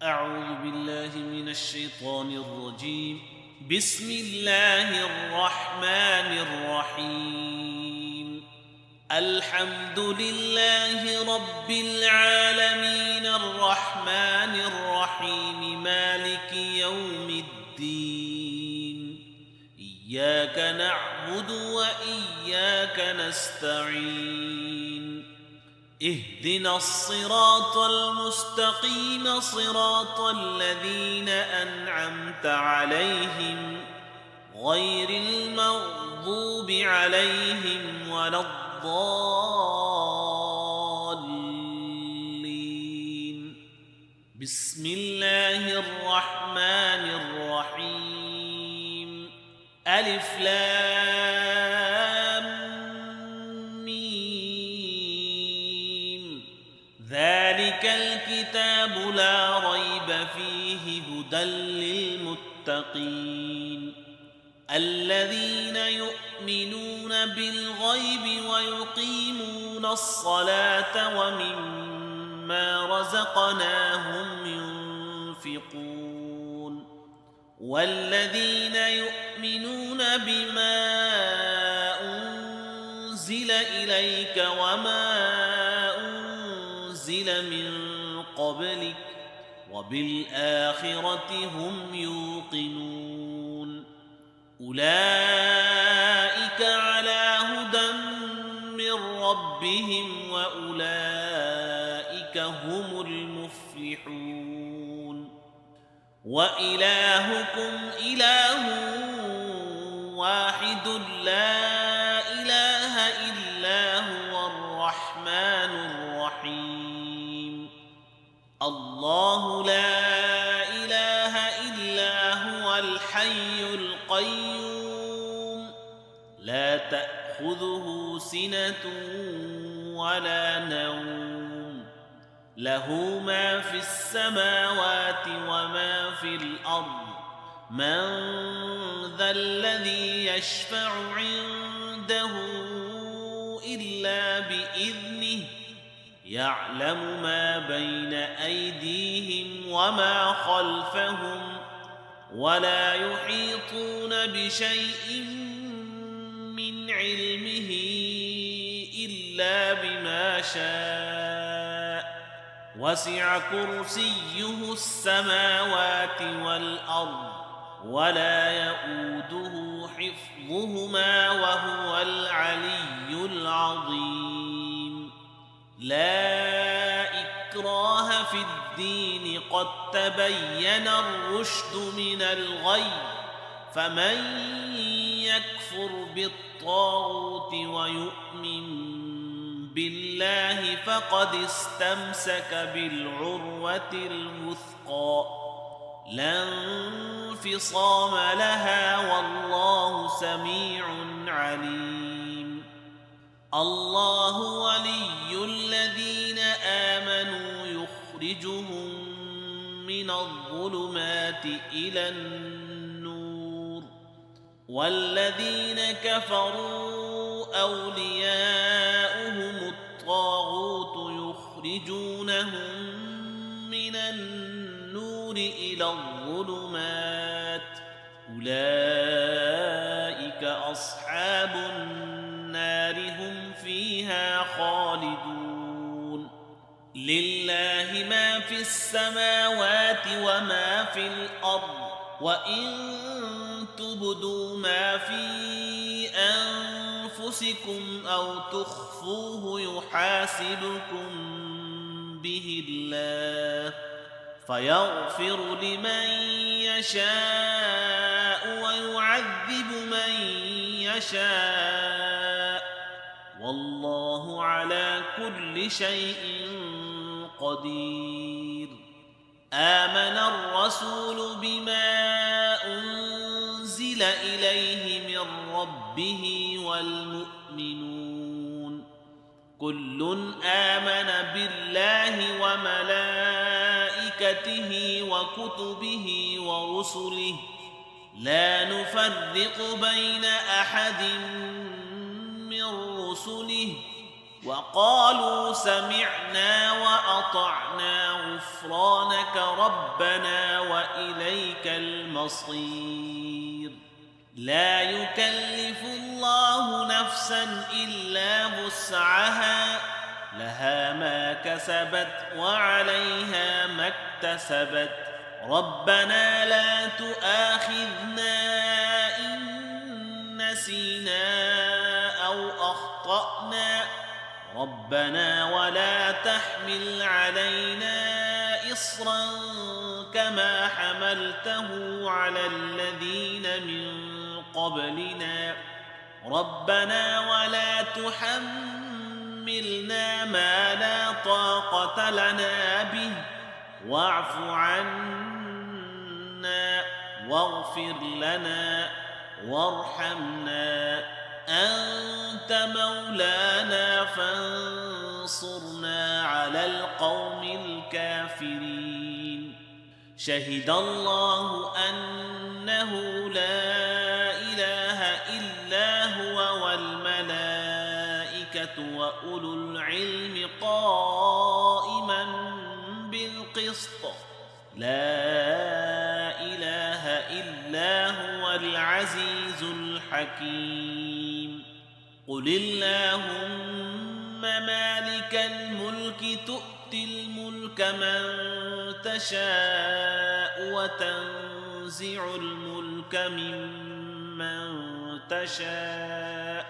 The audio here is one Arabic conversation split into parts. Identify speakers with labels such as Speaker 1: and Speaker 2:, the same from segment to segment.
Speaker 1: أعوذ بالله من الشيطان الرجيم. بسم الله الرحمن الرحيم. الحمد لله رب العالمين الرحمن الرحيم مالك يوم الدين. إياك نعبد وإياك نستعين. اهدنا الصراط المستقيم صراط الذين أنعمت عليهم غير المغضوب عليهم ولا الضالين. بسم الله الرحمن الرحيم. ألف لام ذلك الكتاب لا ريب فيه هدى للمتقين الذين يؤمنون بالغيب ويقيمون الصلاة ومما رزقناهم ينفقون والذين يؤمنون بما أنزل إليك وما من قبلك وبالآخرة هم يوقنون أولئك على هدى من ربهم وأولئك هم المفلحون. وإلهكم إله واحد لا إله إلا هو الرحمن الرحيم. الله لا إله إلا هو الحي القيوم لا تأخذه سنة ولا نوم له ما في السماوات وما في الأرض. من ذا الذي يشفع عنده إلا بإذنه يعلم ما بين أيديهم وما خلفهم ولا يحيطون بشيء من علمه إلا بما شاء وسع كرسيه السماوات والأرض ولا يؤوده حفظهما وهو العلي العظيم. لا إكراه في الدين قد تبين الرشد من الغي فمن يكفر بالطاغوت ويؤمن بالله فقد استمسك بالعروة الوثقى لا انفصام لها والله سميع عليم. الله ولي الذين آمنوا يخرجهم من الظلمات إلى النور والذين كفروا أولياؤهم الطاغوت يخرجونهم من النور إلى الظلمات أولئك أصحاب النار هم فيها خالدون. لله ما في السماوات وما في الأرض وإن تبدوا ما في أنفسكم أو تخفوه يحاسبكم به الله فيغفر لمن يشاء ويعذب من يشاء والله على كل شيء قدير. آمن الرسول بما أنزل إليه من ربه والمؤمنون كل آمن بالله وملائكته وكتبه ورسله لا نفرق بين أحد من رسله وقالوا سمعنا وأطعنا غفرانك ربنا وإليك المصير. لا يكلف الله نفسا إلا وسعها، لها ما كسبت وعليها ما اكتسبت. ربنا لا تؤاخذنا إن نسينا أو أخطأنا، ربنا ولا تحمل علينا إصرا كما حملته على الذين من قبلنا، ربنا ولا تحملنا ما لا طاقة لنا به، واعف عنا واغفر لنا وارحمنا، أنت مولانا فانصرنا على القوم الكافرين. شهد الله أنه لا إله إلا هو والملائكة وأولو العلم قائما بالقسط، لا إله إلا هو العزيز الحكيم. قل اللهم مالك الملك تؤتي الملك من تشاء وتنزع الملك ممن تشاء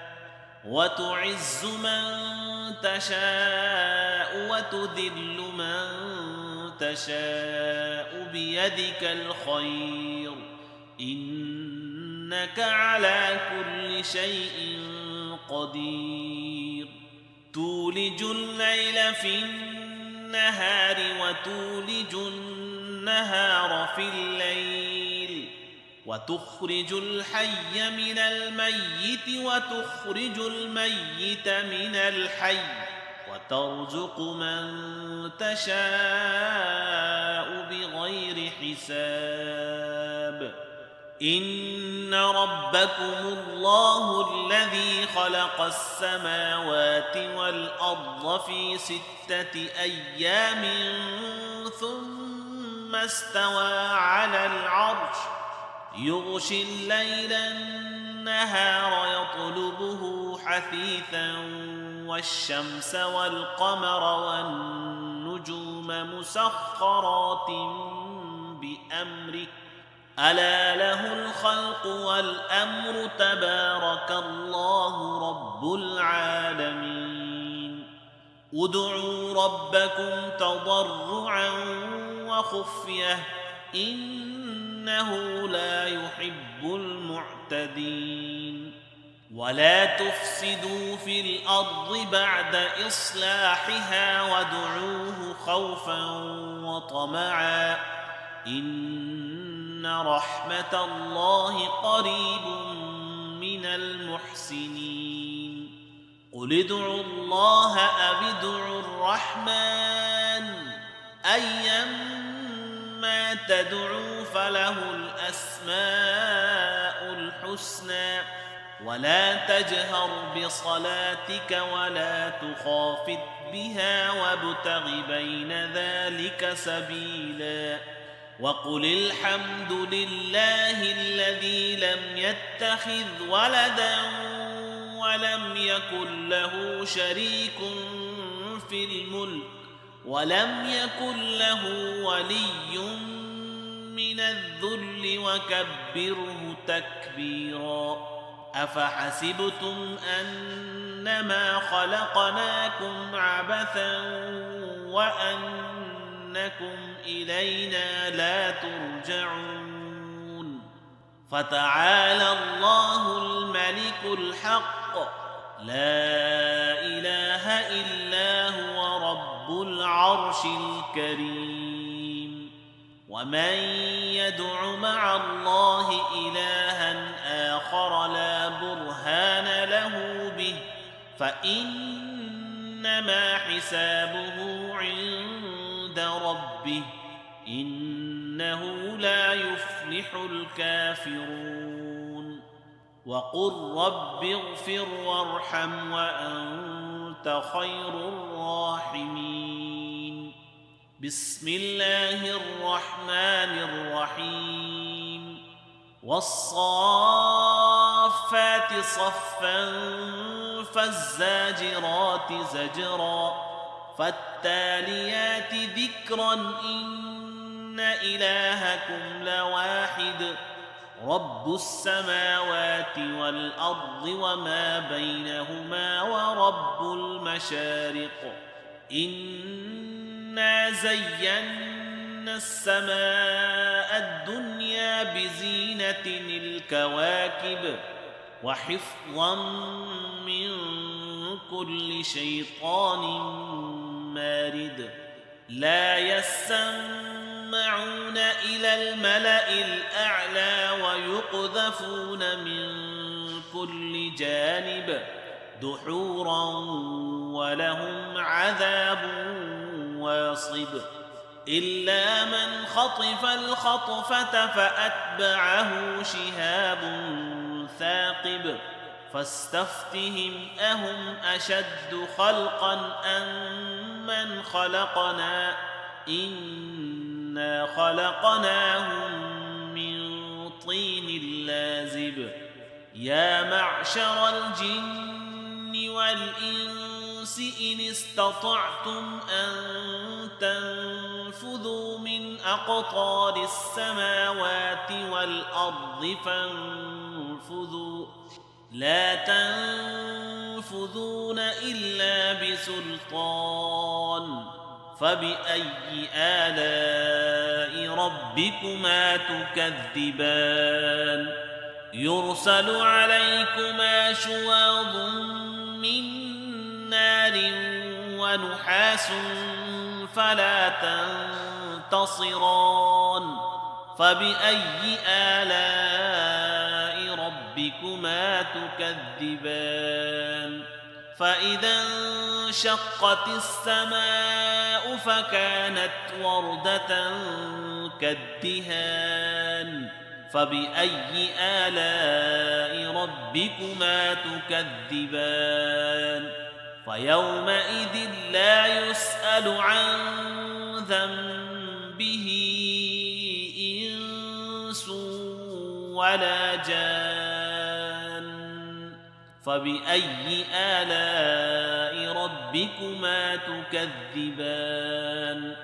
Speaker 1: وتعز من تشاء وتذل من تشاء بيدك الخير، إنك على كل شيء قدير. تولج الليل في النهار وتولج النهار في الليل، وتخرج الحي من الميت وتخرج الميت من الحي، وترزق من تشاء بغير حساب. إن ربكم الله الذي خلق السماوات والأرض في 6 أيام ثم استوى على العرش، يغشي الليل النهار يطلبه حثيثا، والشمس والقمر والنجوم مسخرات بأمره، ألا له الخلق والأمر، تبارك الله رب العالمين. ادعوا ربكم تضرعا وخفية، إنه لا يحب المعتدين. ولا تفسدوا في الأرض بعد إصلاحها وادعوه خوفا وطمعا، إن رحمة الله قريب من المحسنين. قل ادعوا الله أو ادعوا الرحمن، أيما تدعوا فله الأسماء الحسنى، ولا تجهر بصلاتك ولا تخافت بها وابتغ بين ذلك سبيلا. وقل الحمد لله الذي لم يتخذ ولدا ولم يكن له شريك في الملك ولم يكن له ولي من الذل وكبره تكبيرا. أفحسبتم أنما خلقناكم عبثا وأنكم إلينا لا ترجعون؟ فتعالى الله الملك الحق، لا إله إلا هو رب العرش الكريم. ومن يدع مع الله إلها آخر لا برهان له به فإنما حسابه عند ربه، إنه لا يفلح الكافرون. وقل رب اغفر وارحم وأنت خير الراحمين. بسم الله الرحمن الرحيم والصافات صفا فالزاجرات زجرا فالتاليات ذكرا إن إلهكم لواحد رب السماوات والأرض وما بينهما ورب المشارق إنا زينا السماء الدنيا بزينة الكواكب وحفظا من كل شيطان مارد لا يسمعون إلى الملأ الأعلى ويقذفون من كل جانب دحورا ولهم عذاب واصب إلا من خطف الخطفة فأتبعه شهاب ثاقب فاستفتهم أهم أشد خلقا أم من خلقنا إنا خلقناهم من طين لازب يا معشر الجن والإنس إن استطعتم أن تنفذوا من أقطار السماوات والأرض فانفذوا لا تنفذون إلا بسلطان فبأي آلاء ربكما تكذبان يرسل عليكما شواظ من نار ونحاس فلا تنتصران فبأي آلاء ربكما تكذبان فإذا انشقت السماء فكانت وردة كالدهان فبأي آلاء ربكما تكذبان فيومئذ لا يسأل عن ذنبه إنس ولا جان فبأي آلاء ربكما تكذبان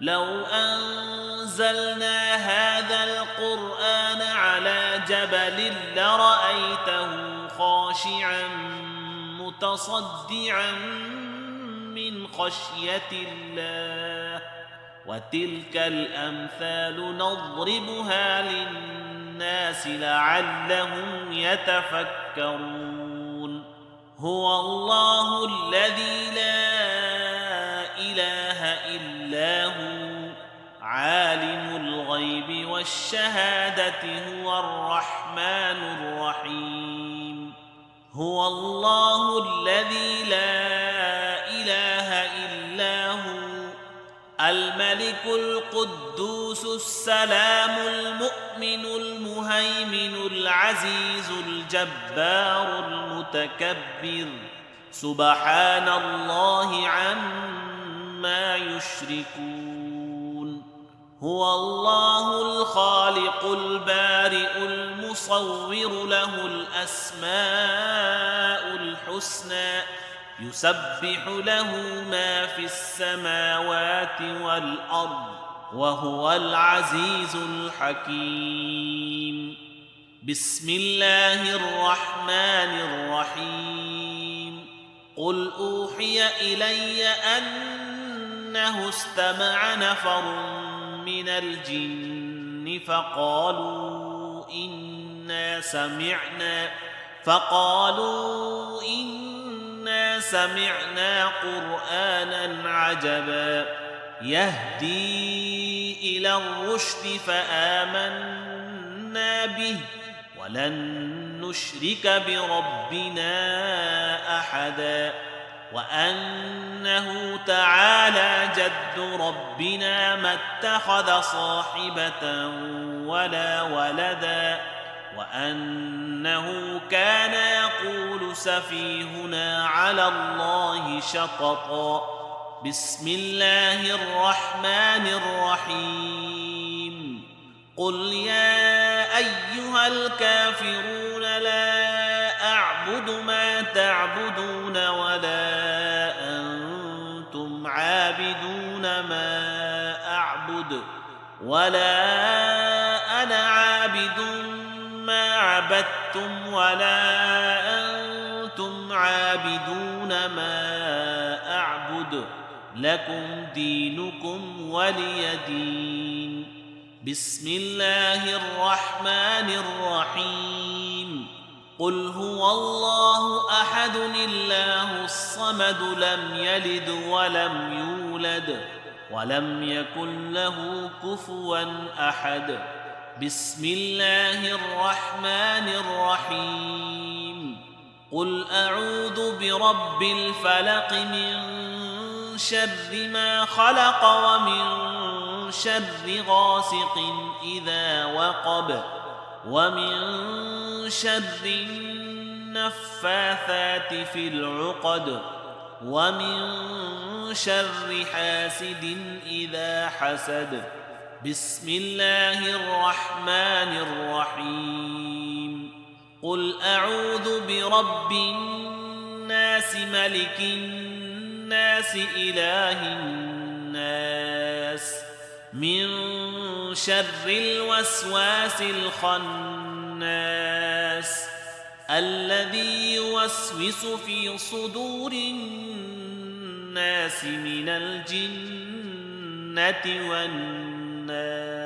Speaker 1: لو أنزلنا هذا القرآن على جبل لرأيته خاشعا متصدعا من خشية الله وتلك الأمثال نضربها للناس لعلهم يتفكرون هو الله الذي لا إله إلا هو عالم الغيب والشهادة هو الرحمن الرحيم هو الله الذي لا إله إلا هو الملك القدوس السلام المؤمن المهيمن العزيز الجبار المتكبر سبحان الله عما يشركون هو الله الخالق البارئ المصور له الأسماء الحسنى يسبح له ما في السماوات والأرض وهو العزيز الحكيم بسم الله الرحمن الرحيم قل أوحي إلي أنه استمع نفر من الجن فقالوا إنا سمعنا قرآنا عجبا يهدي إلى الرشد فآمنا به ولن نشرك بربنا أحدا وأنه تعالى جد ربنا ما اتخذ صاحبة ولا ولدا وأنه كان يقول سفيهنا على الله شططا بسم الله الرحمن الرحيم قل يا أيها الكافرون لا أعبد ما تعبدون ولا أنتم عابدون ما أعبد ولا أنا عابد ما عبدتم ولا أنتم عابدون ما أعبد لكم دينكم ولي دين بسم الله الرحمن الرحيم قل هو الله أحد الله الصمد لم يلد ولم يولد ولم يكن له كفوا أحد بسم الله الرحمن الرحيم قل أعوذ برب الفلق من شر ما خلق ومن شر غاسق إذا وقب ومن شر النفاثات في العقد ومن شر حاسد إذا حسد بسم الله الرحمن الرحيم قل أعوذ برب الناس ملك الناس إله الناس من شر الوسواس الخناس الذي يوسوس في صدور الناس من الجنة والناس